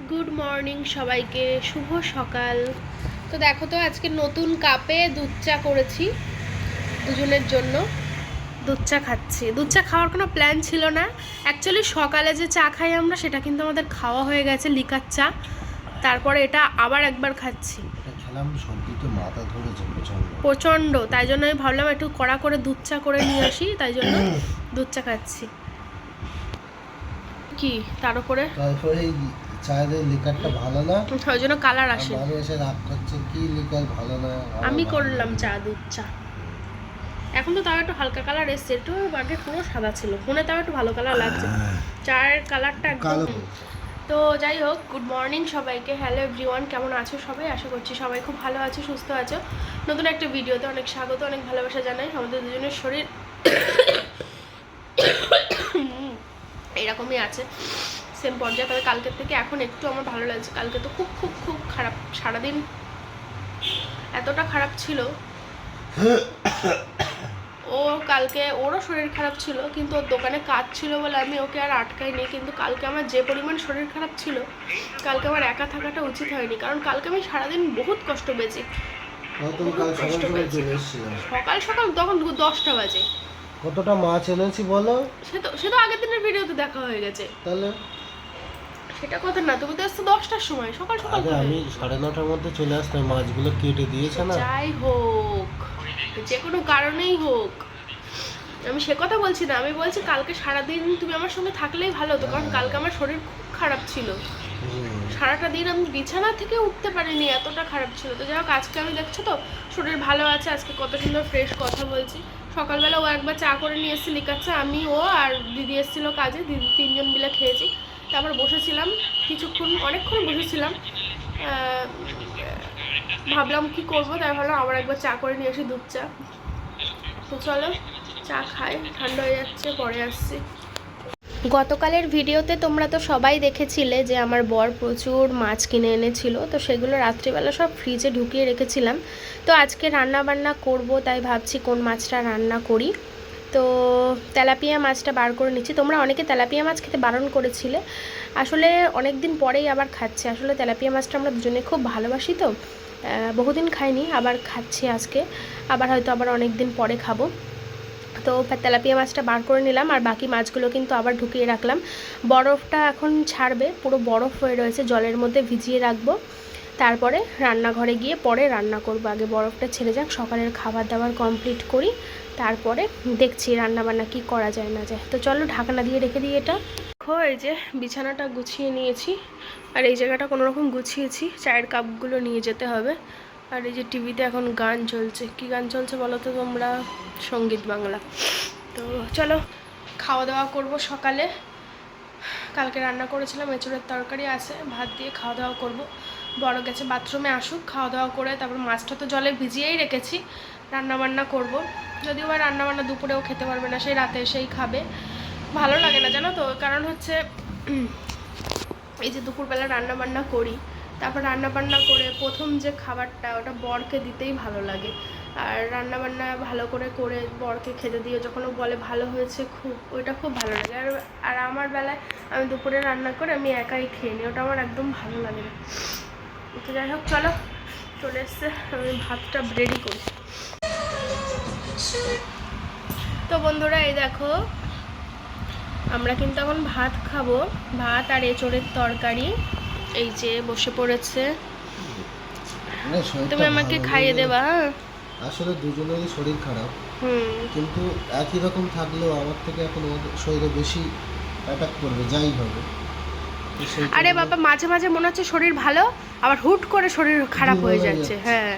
Good morning সবাইকে, শুভ সকাল। তো দেখো তো আজকে নতুন কাপে দুধ চা করেছি দুজনের জন্য। দুধ চা খাচ্ছি। দুধ চা খাওয়ার কোনো প্ল্যান ছিল না অ্যাকচুয়ালি। সকালে যে চা খাই আমরা সেটা কিন্তু আমাদের খাওয়া হয়ে গেছে, লিকার চা। তারপরে এটা আবার একবার খাচ্ছি। খেলাম, সর্দিতে মাথা ধরেছে প্রচণ্ড, তাই জন্য আমি ভাবলাম একটু কড়া করে দুধ চা করে নিয়ে আসি, তাই জন্য দুধ চা খাচ্ছি। কি তার উপরে তারপরে চায়ের লিকারটা ভালো না, ওই জন্য কালার আসে। ভালো এসে রাগ করছে কি লিকার ভালো না। আমি করলাম চা, দুধ চা। এখন তো তাও একটু হালকা কালার এসছে, একটু আগে পুরো সাদা ছিল, ফোনে তাও একটু ভালো কালার লাগছে, চায়ের কালারটা একদম। তো যাই হোক, গুড মর্নিং সবাইকে। হ্যালো এভরিওয়ান, কেমন আছো সবাই? আশা করছি সবাই খুব ভালো আছো, সুস্থ আছো। নতুন একটা ভিডিওতে অনেক স্বাগত, অনেক ভালোবাসা জানাই। আমাদের দুজনের শরীর এরকমই আছে, সেম পর্যায়ে। তবে কালকের থেকে এখন একটু আমার ভালো লাগছে। কালকে তো খুব খুব খুব খারাপ, সারাদিন এতটা খারাপ ছিল। ও কালকে ওরও শরীর খারাপ ছিল, কিন্তু ওর দোকানে কাজ ছিল বলে আমি ওকে আর আটকাইনি। কিন্তু কালকে আমার যে পরিমাণ শরীর খারাপ ছিল, কালকে আমার একা থাকাটা উচিত হয়নি, কারণ কালকে আমি সারাদিন বহুত কষ্ট পেয়েছি। সকাল সকাল তখন 10টা বাজে। কতটা মাছ এনেছি বলো? সে তো আগের দিনের ভিডিওতে দেখা হয়ে গেছে। তাহলে সেটা কথা না, তুমি তো এসছো 10টার সময়, সকাল সকাল। আমি 9:30টার মধ্যে চলে আসতাম, মাছগুলো কেটে দিয়েছে না। যাই হোক, যে কোনো কারণেই হোক, আমি সে কথা বলছি না। আমি বলছি কালকে সারাদিন তুমি আমার সঙ্গে থাকলেই ভালো হতো, কারণ কালকে আমার শরীর খুব খারাপ ছিল। সারাটা দিন আমি বিছানা থেকে উঠতে পারিনি, এতটা খারাপ ছিল। তো যাই হোক, আজকে আমি দেখছো তো শরীর ভালো আছে। আজকে কত সুন্দর ফ্রেশ কথা বলছি। সকালবেলা ও একবার চা করে নিয়ে এসেছে, লিকার চা। আমি, ও আর দিদি এসেছিলো কাজে, দিদি, তিনজন মিলে খেয়েছি। তারপর বসেছিলাম কিছুক্ষণ, অনেকক্ষণ বসেছিলাম। ভাবলাম কি করবো, তাই ভাবলাম আবার একবার চা করে নিয়ে আসি, দুধ চা। তো চলো চা খাই, ঠান্ডা হয়ে যাচ্ছে, পরে আসছি। গতকালের ভিডিওতে তোমরা তো সবাই দেখেছিলে যে আমার বর প্রচুর মাছ কিনে এনেছিল, তো সেগুলো রাত্রিবেলা সব ফ্রিজে ঢুকিয়ে রেখেছিলাম। তো আজকে রান্না বান্না করব, তাই ভাবছি কোন মাছটা রান্না করি। তো তেলাপিয়া মাছটা বার করে নিচ্ছি। তোমরা অনেকে তেলাপিয়া মাছ খেতে বারণ করেছিলে, আসলে অনেক দিন পরেই আবার খাচ্ছি। আসলে তেলাপিয়া মাছটা আমরা দুজনে খুব ভালোবাসি, তো বহুদিন খাইনি, আবার খাচ্ছি আজকে। আবার হয়তো আবার অনেক দিন পরে খাবো। তো তেলাপিয়া মাছটা বার করে নিলাম, আর বাকি মাছগুলো কিন্তু আবার ঢুকিয়ে রাখলাম। বরফটা এখন ছাড়বে, পুরো বরফ হয়ে রয়েছে, জলের মধ্যে ভিজিয়ে রাখবো। তারপরে রান্নাঘরে গিয়ে পরে রান্না করব। আগে বরফটা ছেড়ে যাক, সকালের খাবার দাবার কমপ্লিট করি, তারপরে দেখছি রান্নাবান্না কি করা যায় না যায়। তো চলো ঢাকনা দিয়ে রেখে দিই এটা। দেখো, এই যে বিছানাটা গুছিয়ে নিয়েছি, আর এই জায়গাটা কোনোরকম গুছিয়েছি। চায়ের কাপগুলো নিয়ে যেতে হবে। আর এই যে টিভিতে এখন গান চলছে। কি গান চলছে বলো তো তোমরা? সঙ্গীত বাংলা। তো চলো খাওয়া দাওয়া করব। সকালে কালকে রান্না করেছিলাম, এঁচুড়ের তরকারি আছে, ভাত দিয়ে খাওয়া দাওয়া করব। বড় গেছে বাথরুমে, আসুক, খাওয়া দাওয়া করে তারপর মাছটা তো জলে ভিজিয়েই রেখেছি, রান্নাবান্না করব। যদিও বা রান্নাবান্না দুপুরেও খেতে পারবে না, সেই রাতে এসেই খাবে। ভালো লাগে না জানো তো, কারণ হচ্ছে এই যে দুপুরবেলা রান্নাবান্না করি, তারপর রান্নাবান্না করে প্রথম যে খাবারটা ওটা বরকে দিতেই ভালো লাগে। আর রান্নাবান্না ভালো করে করে বরকে খেতে দিয়ে যখন ও বলে ভালো হয়েছে, খুব, ওইটা খুব ভালো লাগে। আর আমার বেলায় আমি দুপুরে রান্না করে আমি একাই খেয়ে নিই, ওটা আমার একদম ভালো লাগে না। তো যাই হোক, চলো চলে এসছে, আমি ভাতটা রেডি করি। তো বন্ধুরা, এই দেখো আমরা কিন্তু এখন ভাত খাবো। ভাত আর এঁচোড়ের তরকারি, এই যে বসে পড়েছে। তুমি আমাকে খাইয়ে দেবা? আসলে দুজনেরই শরীর খারাপ, কিন্তু একই রকম থাকলেও আমার থেকে এখন শরীরে বেশি অ্যাটাক করবে যাই হবে। আরে বাবা, মাঝে মাঝে মনে হচ্ছে শরীর ভালো, আবার হুট করে শরীর খারাপ হয়ে যাচ্ছে। হ্যাঁ,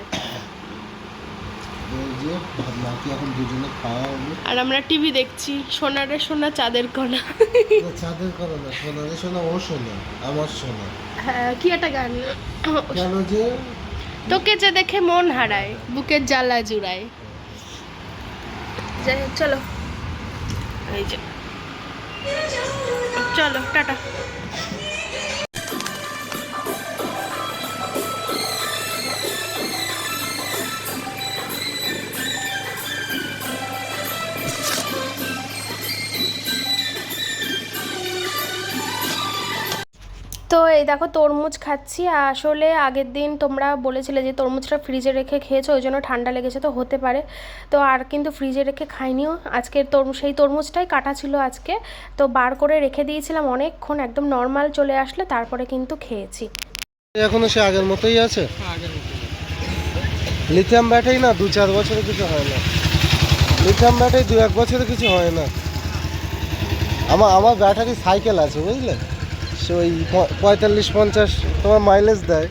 এখন দুজনে খাওয়া হবে, আর আমরা টিভি দেখছি। সোনারে সোনা চাঁদের কণা। চাঁদের কণা না, সোনারে সোনা ও সোনা, আমার সোনা। হ্যাঁ, কি একটা গান। কেন যে তোকে যে দেখে মন হারায়, বুকের জ্বালা জুড়ায়। যাই হোক, চলো, এই যে চলো টাটা। তো এই দেখো তরমুজ খাচ্ছি। আসলে আগের দিন তোমরা বলেছিলে যে তরমুজটা ফ্রিজে রেখে খেয়েছো, ওই জন্য ঠান্ডা লেগেছে, তো হতে পারে। তো আর কিন্তু ফ্রিজে রেখে খাইনিও। আজকের সেই তরমুজটাই কাটা ছিল আজকে, তো বার করে রেখে দিয়েছিলাম অনেকক্ষণ, একদম নর্মাল চলে আসলে তারপরে কিন্তু খেয়েছি। এখনো সে আগের মতোই আছে। লিথিয়াম ব্যাটারি না 2-4 বছরে কিছু হয় না। লিথিয়াম ব্যাটারি 2-1 বছরে কিছু হয় না। আমার ব্যাটারি সাইকেল আছে বুঝলে, সে ওই 45-50 তোমার মাইলেজ দেয়।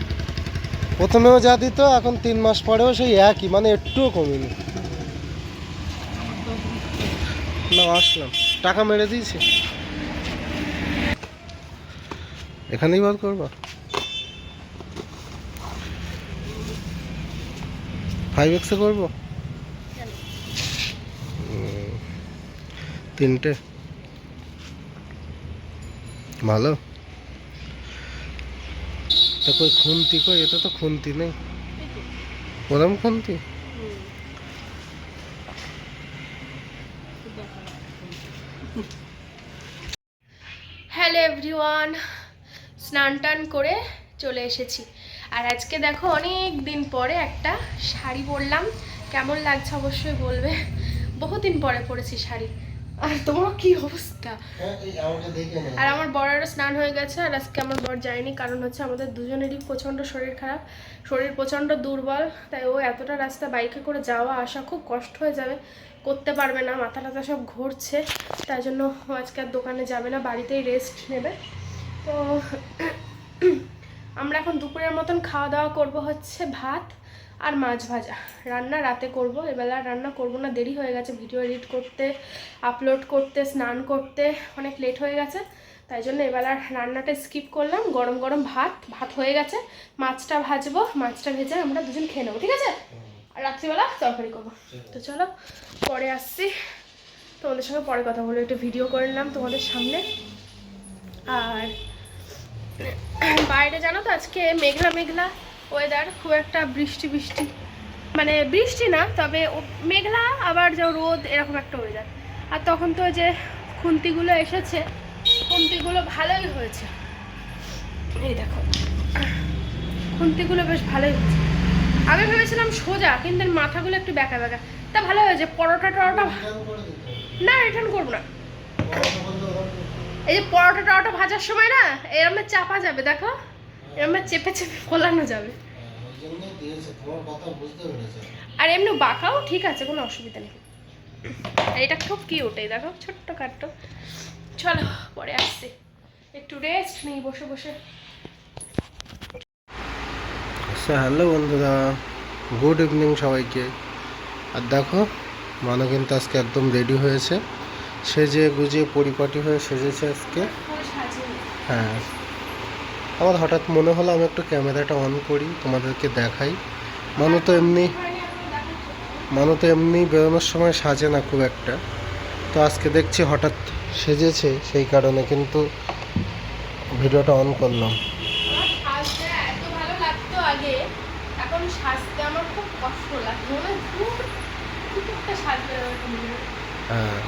প্রথমেও যা দিত, এখন 3 মাস পরেও সেই একই, মানে একটুও কমেনি। না আসলাম, টাকা মেরে দিয়েছি। এখানেই বার করবা 5x এ করবো 3টে ভালো। তা কই খুন্তি, কই এটা তো খুন্তি নেই, ওরম খুন্তি। হ্যালো এভরিওয়ান, স্নান টান করে চলে এসেছি। আর আজকে দেখো অনেক দিন পরে একটা শাড়ি পরলাম, কেমন লাগছে অবশ্যই বলবে। বহুদিন পরে পরেছি শাড়ি। আর তোমার কি অবস্থা? আর আমার বরেরও স্নান হয়ে গেছে, আর আজকে আমার বর যায়নি, কারণ হচ্ছে আমাদের দুজনেরই প্রচণ্ড শরীর খারাপ, শরীর প্রচণ্ড দুর্বল। তাই ও এতটা রাস্তা বাইকে করে যাওয়া আসা খুব কষ্ট হয়ে যাবে, করতে পারবে না, মাথা টাথা সব ঘুরছে। তাই জন্য ও আজকে আর দোকানে যাবে না, বাড়িতেই রেস্ট নেবে। তো আমরা এখন দুপুরের মতন খাওয়া দাওয়া করব হচ্ছে ভাত আর মাছ ভাজা। রান্না রাতে করব, এবেলা রান্না করব না, দেরি হয়ে গেছে ভিডিও এডিট করতে, আপলোড করতে, স্নান করতে অনেক লেট হয়ে গেছে। তাই জন্য এবেলার রান্নাটা স্কিপ করলাম। গরম গরম ভাত হয়ে গেছে, মাছটা ভাজবো, মাছটা ভেজে আমরা দুজন খেয়ে নেবো, ঠিক আছে? আর রাত্রিবেলা তরকারি করবো। তো চলো পরে আসছি, তোমাদের সঙ্গে পরে কথা বলে একটু ভিডিও করে নিলাম তোমাদের সামনে। আর বাইরে জানো তো আজকে মেঘলা মেঘলা ওয়েদার, খুব একটা বৃষ্টি মানে বৃষ্টি না, তবে মেঘলা আবার যে রোদ, এরকম একটা ওয়েদার। আর তখন তো যে খুন্তিগুলো এসেছে, খুন্তিগুলো ভালোই হয়েছে, এই দেখো খুন্তিগুলো বেশ ভালোই হয়েছে। আমি ভেবেছিলাম সোজা, কিন্তু মাথাগুলো একটু ব্যাকা ব্যাকা, তা ভালো হয়েছে। পরোটা না রিটার্ন করবো না, এই যে পরোটা ভাজার সময় না এরম চাপা যাবে, দেখো এরম চেপে ফোলানো যাবে। আর এমনি বাঁকাও ঠিক আছে, কোনো অসুবিধা নেই। আর এটা খুব কিউট, এই দেখো ছোট্ট কাট্ট। চলো পরে আসছি, একটু রেস্ট নিই বসে বসে। হ্যালো বন্ধুরা, গুড ইভিনিং সবাইকে। আর দেখো মানো কিন্তু আজকে একদম রেডি হয়েছে, সেজে গুজে পরিপাটি হয়ে সেজেছে আজকে। হ্যাঁ, আমার হঠাৎ মনে হলো আমি একটু ক্যামেরাটা অন করি, তোমাদেরকে দেখাই। মানু তো এমনি বেরোনোর সময় সাজে না খুব একটা, তো আজকে দেখছি হঠাৎ সেজেছে, সেই কারণে কিন্তু ভিডিওটা অন করলাম। হ্যাঁ,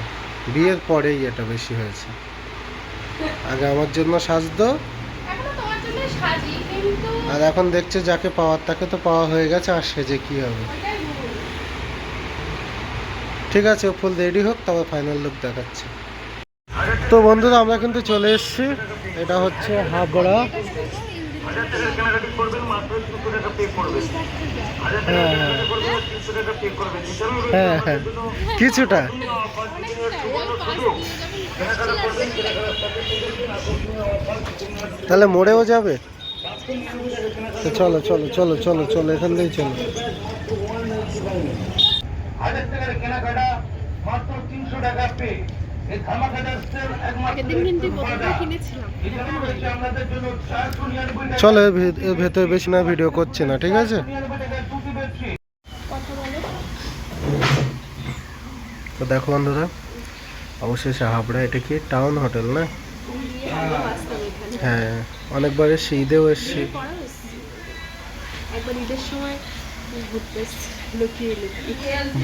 বিয়ের পরেই এটা বেশি হয়েছে। আগে আমার জন্য সাজতো, আর এখন দেখছে যাকে পাওয়ার তাকে তো পাওয়া হয়ে গেছে, আর সেজে কি হবে। ঠিক আছে, ফুল রেডি হোক, তবে ফাইনাল লুক দেখাচ্ছে। তো বন্ধুরা আমরা কিন্তু চলে এসেছি, এটা হচ্ছে হাবড়া। হ্যাঁ হ্যাঁ কিছুটা। তাহলে মোড়েও যাবে, তো চলো চলো চলো চলো চলো এখান থেকেই চলো। চলো এর ভেতরে বেশি না ভিডিও করছি না, ঠিক আছে? তো দেখো বন্ধুরা, অবশেষে হাবড়া, এটা কি টাউন হোটেল না? হ্যাঁ, অনেকবার এসছি, ঈদেও এসছি।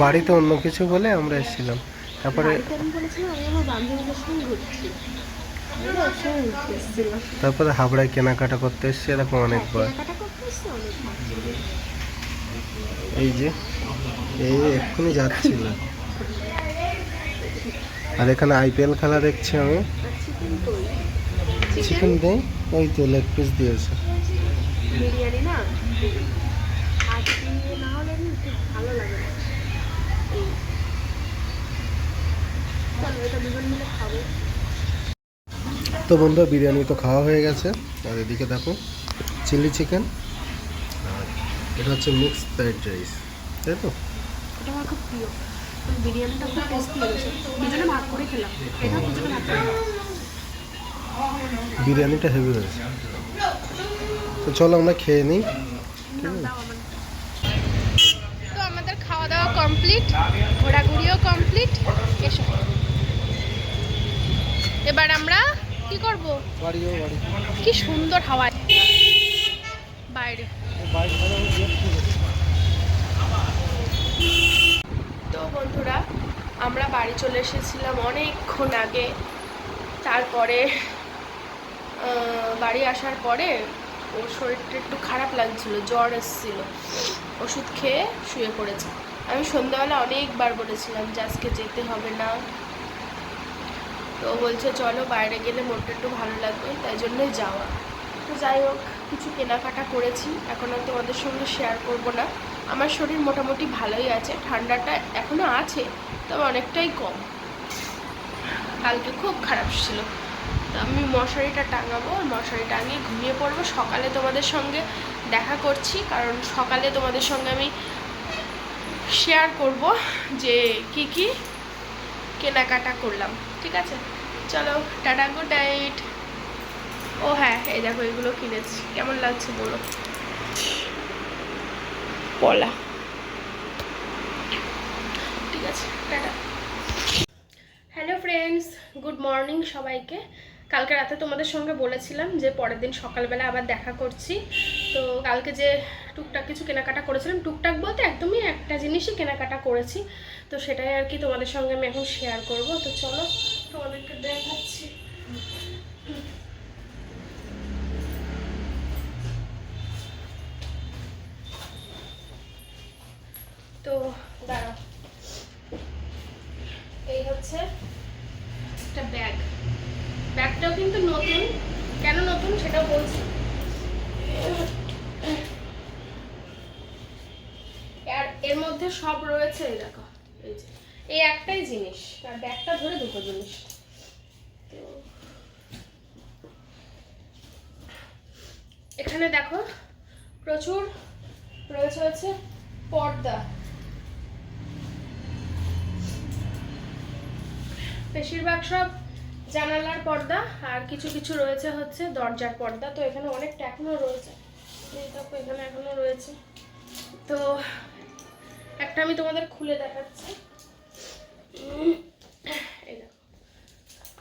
বাড়িতে অন্য কিছু বলে আমরা এসেছিলাম, তারপরে তারপরে হাবড়ায় কেনাকাটা করতে এসছি এরকম অনেকবার। এই যে এই এক্ষুনি যাচ্ছিল। আর এখানে আইপিএল খেলা দেখছি আমি। চিকেন দেই, ওই তো লেগ পিস দিয়েছে। বিরিয়ানি না আজকে না হলে ঠিক ভালো লাগে না। চলো এটা দুজন মিলে খাবো। তো বন্ধু বিরিয়ানি তো খাওয়া হয়ে গেছে। আর এদিকে দেখো চিলি চিকেন, আর এটা হচ্ছে মিক্স ফ্রাইড রাইস, তাই তো? এটা আমার খুব প্রিয়। বিরিয়ানিটা খুব টেস্টি লেগেছে, দুজনে ভাগ করে খেলাম। এটা দুজনে ভাগ করে বিরিয়ানিটা হেভি হয়েছে। তো চলো আমরা খেয়ে নিই। তো আমাদের খাওয়া দাওয়া কমপ্লিট, ঘোরাঘুরিও কমপ্লিট। এসো এবার আমরা কি করব? বাড়ি। কি সুন্দর হাওয়া বাইরে। তো বন্ধুরা আমরা বাড়ি চলে এসেছিলাম অনেকক্ষণ আগে। তারপরে বাড়ি আসার পরে ওর শরীরটা একটু খারাপ লাগছিল, জ্বর এসেছিল, ওষুধ খেয়ে শুয়ে পড়েছে। আমি সন্ধ্যাবেলা অনেকবার বলেছিলাম যে আজকে যেতে হবে না, তো বলছে চলো বাইরে গেলে মনটা একটু ভালো লাগবে, তাই জন্যই যাওয়া। তো যাই হোক কিছু কেনাকাটা করেছি, এখন আর তোমাদের সঙ্গে শেয়ার করব না। আমার শরীর মোটামুটি ভালোই আছে, ঠান্ডাটা এখনও আছে তবে অনেকটাই কম। কালকে খুব খারাপ ছিল, তো আমি মশারিটা টাঙাবো, মশারি টাঙিয়ে ঘুমিয়ে পড়বো। সকালে তোমাদের সঙ্গে দেখা করছি, কারণ সকালে তোমাদের সঙ্গে আমি শেয়ার করব যে কি কি কেনাকাটা করলাম। ঠিক আছে, চলো টাটা, গুড নাইট। ও হ্যাঁ, এই দেখো এগুলো কিনেছি, কেমন লাগছে বলো? পলা। ঠিক আছে, tata. Hello friends, good morning সবাইকে। কালকে রাতে তোমাদের সঙ্গে বলেছিলাম যে পরের দিন সকালবেলা আবার দেখা করছি। তো কালকে যে টুকটাক কিছু কেনাকাটা করেছিলাম, টুকটাক বলতে একদমই একটা জিনিসই কেনাকাটা করেছি, তো সেটাই আর কি তোমাদের সঙ্গে আমি এখন শেয়ার করব। তো চলো তোমাদেরকে দেখাচ্ছি। তো দাঁড়াও, এই হচ্ছে একটা ব্যাগ। ব্যাগটাও কিন্তু নতুন, কেন নতুন সেটাও বলছি। আর এর মধ্যে সব রয়েছে, এই দেখো, এই যে এই একটাই জিনিস, আর ব্যাগটা ধরে দুটো জিনিস। তো এখানে দেখো প্রচুর রয়েছে হচ্ছে পর্দা, বেশিরভাগ সব জানালার পর্দা, আর কিছু কিছু রয়েছে হচ্ছে দরজার পর্দা। তো এখানে অনেকটা এখনো রয়েছে, এই দেখো এখানে এখনো রয়েছে। তো একটা আমি তোমাদের খুলে দেখাচ্ছি। এই দেখো,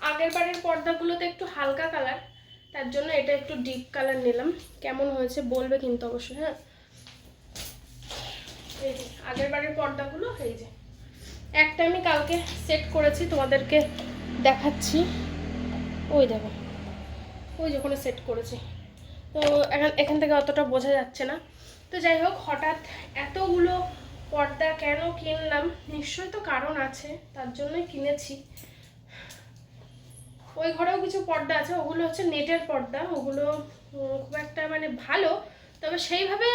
আগের বারের পর্দাগুলোতে একটু হালকা কালার, তার জন্য এটা একটু ডিপ কালার নিলাম। কেমন হয়েছে বলবে কিন্তু অবশ্যই। হ্যাঁ, এই যে আগের বারের পর্দাগুলো, এই যে একটা আমি কালকে সেট করেছি, তোমাদেরকে দেখাচ্ছি। ওই দেখো, ওই যে ওখানে সেট করেছি। তো এখান থেকে অতটা বোঝা যাচ্ছে না। তো যাই হোক, হঠাৎ এতগুলো পর্দা কেন কিনলাম, নিশ্চয়ই তো কারণ আছে, তার জন্যই কিনেছি। ওই ঘরেও কিছু পর্দা আছে, ওগুলো হচ্ছে নেটের পর্দা, ওগুলো খুব একটা মানে ভালো, তবে সেইভাবে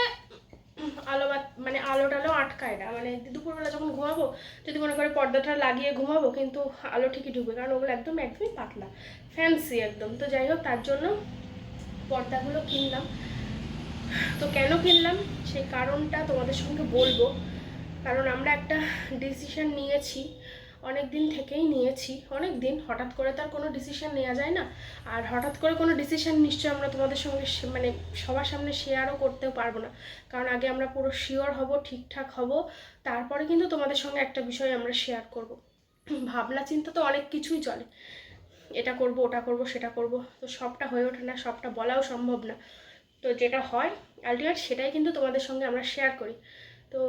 আলো মানে আলো টালো আটকায় না। মানে দুপুরবেলা যখন ঘুমাবো, যদি মনে করে পর্দাটা লাগিয়ে ঘুমাবো, কিন্তু আলো ঠিকই ঢুকবে, কারণ ওগুলো একদমই পাতলা, ফ্যান্সি একদম। তো যাই হোক, তার জন্য পর্দাগুলো কিনলাম। তো কেন কিনলাম সেই কারণটা তোমাদের সঙ্গে বলবো। কারণ আমরা একটা ডিসিশন নিয়েছি, অনেক দিন থেকেই নিয়েছি, অনেক দিন, হঠাৎ করে তার কোনো ডিসিশন নেওয়া যায় না। আর হঠাৎ করে কোনো ডিসিশন নিশ্চয়ই আমরা তোমাদের সঙ্গে মানে সবার সামনে শেয়ারও করতেও পারবো না, কারণ আগে আমরা পুরো শিওর হব, ঠিকঠাক হব, তারপরে কিন্তু তোমাদের সঙ্গে একটা বিষয় আমরা শেয়ার করব। ভাবনা চিন্তা তো অনেক কিছুই চলে, এটা করব, ওটা করব, সেটা করব, তো সবটা হয়ে ওঠে না, সবটা বলাও সম্ভব না। তো যেটা হয় আলটিমেট সেটাই কিন্তু তোমাদের সঙ্গে আমরা শেয়ার করি। তো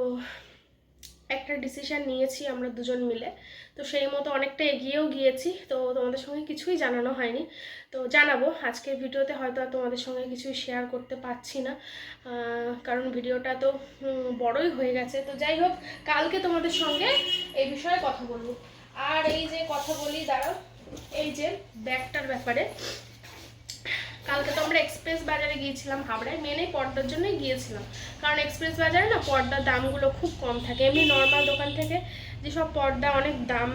একটা ডিসিশন নিয়েছি আমরা দুজন মিলে, তো সেই মতো অনেকটা এগিয়েও গিয়েছি। তো তোমাদের সঙ্গে কিছুই জানানো হয়নি, তো জানাবো আজকের ভিডিওতে। হয়তো আর তোমাদের সঙ্গে কিছুই শেয়ার করতে পারছি না, কারণ ভিডিওটা তো বড়ই হয়ে গেছে। তো যাই হোক, কালকে তোমাদের সঙ্গে এই বিষয়ে কথা বলবো। আর এই যে কথা বলি, দাঁড়াও, এই যে ব্যাগটার ব্যাপারে, কালকে তো আমরা এক্সপ্রেস বাজারে গিয়েছিলাম হাবড়ায়, মেনে পর্দার জন্যই গিয়েছিলাম, কারণ এক্সপ্রেস বাজারে না পর্দার দামগুলো খুব কম থাকে। এমনি নর্মাল দোকান থেকে যেসব পর্দা অনেক দাম,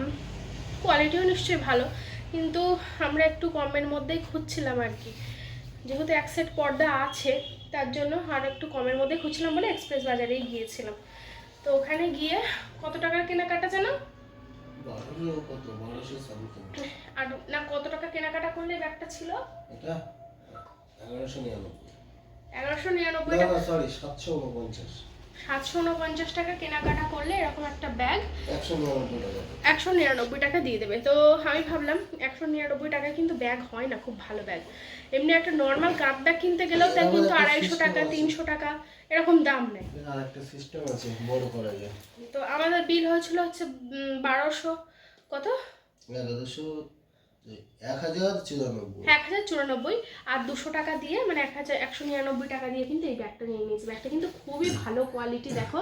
কোয়ালিটিও নিশ্চয়ই ভালো, কিন্তু আমরা একটু কমের মধ্যেই খুঁজছিলাম আর কি। যেহেতু এক সেট পর্দা আছে তার জন্য আর একটু কমের মধ্যে খুঁজছিলাম বলে এক্সপ্রেস বাজারেই গিয়েছিলাম। তো ওখানে গিয়ে কত টাকার কেনাকাটা জানো? আর না, কত টাকা কেনাকাটা করলে ব্যাগটা ছিল? 1199 টাকা, সরি 749 749 টাকা কেনাকাটা করলে এরকম একটা ব্যাগ 199 টাকা দিয়ে দেবে। তো আমি ভাবলাম 199 টাকায় কিন্তু ব্যাগ হয় না খুব ভালো ব্যাগ। এমনি একটা নর্মাল কাপ ব্যাগ কিনতে গেলেও তাই কিন্তু 250 টাকা 300 টাকা এরকম দাম নেয়। আর একটা সিস্টেম আছে বড় করা যায়। তো আমাদের বিল হয়েছিল হচ্ছে 1200 কত 1094, আর 200 টাকা দিয়ে মানে 199 টাকা দিয়ে কিন্তু এই ব্যাগটা নিয়ে নিয়েছি। ব্যাগটা কিন্তু খুবই ভালো কোয়ালিটি, দেখো।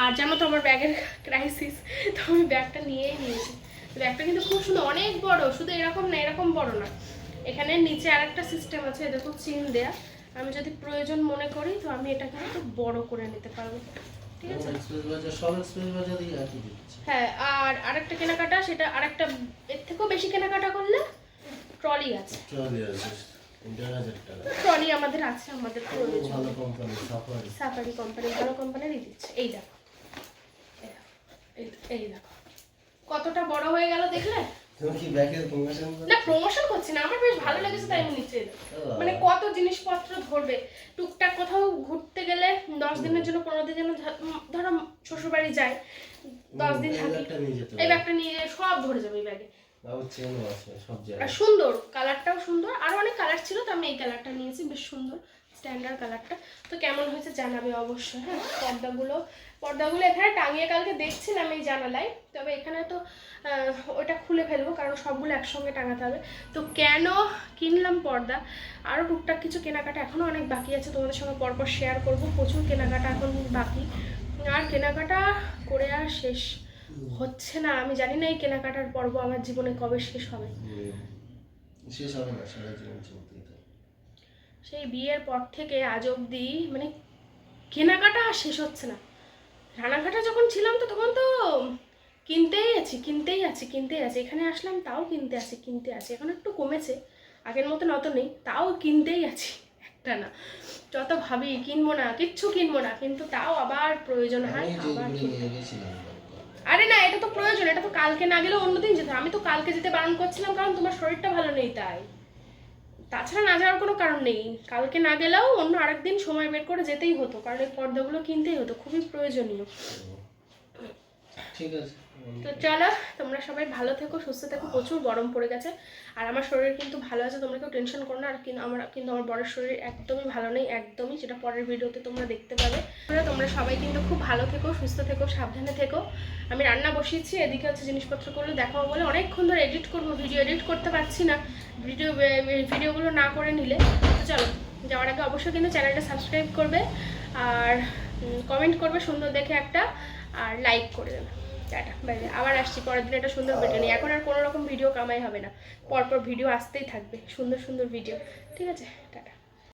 আর জানো তো আমার ব্যাগের ক্রাইসিস, তো আমি ব্যাগটা নিয়েই নিয়েছি। ব্যাগটা কিন্তু খুব সুন্দর, অনেক বড়, শুধু এরকম না, এরকম বড় না, এখানে নিচে আরেকটা সিস্টেম আছে, দেখো চিন দেয়া। আমি যদি প্রয়োজন মনে করি তো আমি এটাকে একটু বড় করে নিতে পারবো, ঠিক আছে। হ্যাঁ, আর আরেকটা কেনাকাটা, সেটা আরেকটা এর থেকেও বেশি কেনাকাটা করলে ট্রলি আছে। ট্রলি আমাদের আছে, আমাদের সাফারি কোম্পানি, ভালো কোম্পানিরই দিচ্ছে। এই দেখো, এই দেখো কতটা বড় হয়ে গেল, দেখলে? না, প্রমোশন করছি না, আমার বেশ ভালো লেগেছে তাই আমি নিচে। মানে কত জিনিসপত্র ধরবে, টুকটাক কোথাও ঘুরতে গেলে 10 দিনের জন্য 15 দিনের জন্য, ধরো শ্বশুরবাড়ি যায় 10 দিন থাকি, এই ব্যাগটা নিয়ে সব ধরে যাবে এই ব্যাগে। আর সুন্দর, কালারটাও সুন্দর, আরো অনেক কালার ছিল, তো আমি এই কালারটা নিয়েছি, বেশ সুন্দর স্ট্যান্ডার্ড কালারটা। তো কেমন হয়েছে জানাবে অবশ্যই। হ্যাঁ, পর্দাগুলো এখানে টাঙিয়ে কালকে দেখছিলাম এই জানালায়, তবে এখানে তো ওটা খুলে ফেলবো কারণ সবগুলো একসঙ্গে টাঙাতে হবে। তো কেন কিনলাম পর্দা, আরও টুকটাক কিছু কেনাকাটা এখনও অনেক বাকি আছে, তোমাদের সঙ্গে পরপর শেয়ার করব। প্রচুর কেনাকাটা এখন বাকি, আর কেনাকাটা করে আর শেষ হচ্ছে না। আমি জানি না এই কেনাকাটার পর্ব আমার জীবনে কবে শেষ হবে। সেই বিয়ের পর থেকে আজ অবধি মানে কেনাকাটা আর শেষ হচ্ছে না। রানাঘাটে যখন ছিলাম তো তখন তো কিনতেই আছি। এখানে আসলাম তাও কিনতে আছি। এখন একটু কমেছে, আগের মতন অত নেই, তাও কিনতেই আছি একটা না। যত ভাবি কিনবো না, কিচ্ছু কিনবো না, কিন্তু তাও আবার প্রয়োজন হয়, আবার আরে না, এটা তো প্রয়োজন, এটা তো কালকে না গেলেও অন্যদিন যেতে। আমি তো কালকে যেতে বারণ করছিলাম কারণ তোমার শরীরটা ভালো নেই তাই, তাছাড়া না যাওয়ার কোনো কারণ নেই। কালকে না গেলেও অন্য আরেকদিন সময় বের করে যেতেই হতো, কারণ এই পর্দাগুলো কিনতেই হতো, খুবই প্রয়োজনীয়। ঠিক আছে, তো চলো, তোমরা সবাই ভালো থেকো, সুস্থ থেকো। প্রচুর গরম পড়ে গেছে, আর আমার শরীর কিন্তু ভালো আছে, তোমরা কেউ টেনশন করো না। আর কিন্তু আমার বড়ের শরীর একদমই ভালো নেই, একদমই, সেটা পরের ভিডিওতে তোমরা দেখতে পাবে। তোমরা সবাই কিন্তু খুব ভালো থেকো, সুস্থ থেকো, সাবধানে থেকো। আমি রান্না বসিয়েছি, এদিকে হচ্ছে জিনিসপত্রগুলো দেখাবো বলে অনেকক্ষণ ধরে এডিট করবো, ভিডিও এডিট করতে পারছি না, ভিডিওগুলো না করে নিলে। তো চলো, যাওয়ার আগে অবশ্যই কিন্তু চ্যানেলটা সাবস্ক্রাইব করবে, আর কমেন্ট করবে সুন্দর দেখে একটা, আর লাইক করে দেবে। Tata, bye bye. আবার আসছি পরের দিন একটা সুন্দর ভিডিও নিয়ে। এখন আর কোনো রকম ভিডিও কামাই হবে না, পরপর ভিডিও আসতেই থাকবে, সুন্দর সুন্দর ভিডিও, ঠিক আছে? টাটা।